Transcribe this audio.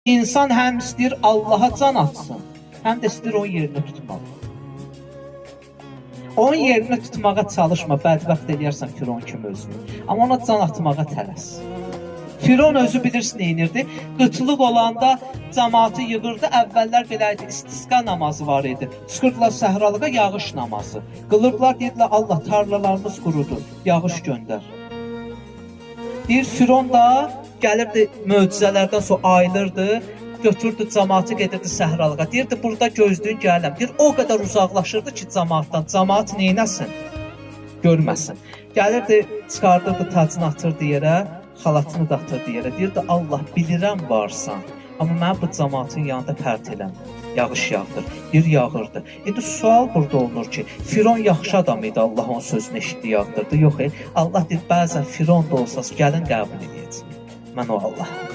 İnsan həm istəyir Allaha can atsın, həm də istəyir onun yerini tutmaq. Onun yerini tutmağa çalışma, bədbəxt eləyərsən Firon kimi özünü. Amma ona can atmağa tələs. Firon özü bilirsin neynirdi? Qıtlıq olanda cəmaatı yığırdı. Əvvəllər belə idi, istisqa namazı var idi. Çıxırdılar səhralığa, yağış namazı. Qılırdılar, deyirlər Allah tarlalarımız qurudur, yağış göndər. Bir Firon da gəlirdi möcüzələrdən sonra ayılırdı. Götürdü cəmaatı, gedirdi səhralığa. Deyirdi, burada gözlüyün gələm. Deyir, o qədər uzaqlaşırdı ki, cəmaatdan. Cəmaat neynəsin? Görməsin. Gəlirdi, çıxardırdı, tacını atırdı yerə, xalatını da atırdı yerə. Deyirdi, Allah, bilirəm varsan. Amma mən bu cəmaatın yanında pərt eləməm. Yağış yağdır. Deyir, yağırdı. İndi sual burada olunur ki, Firon yaxşı adam idi, Allah onun sözünü eşitdi, yağdırdı. Yox, Allah deyir, bəzən Firon da olsaz, gəlin qəbul edəcək. Mən o Allah.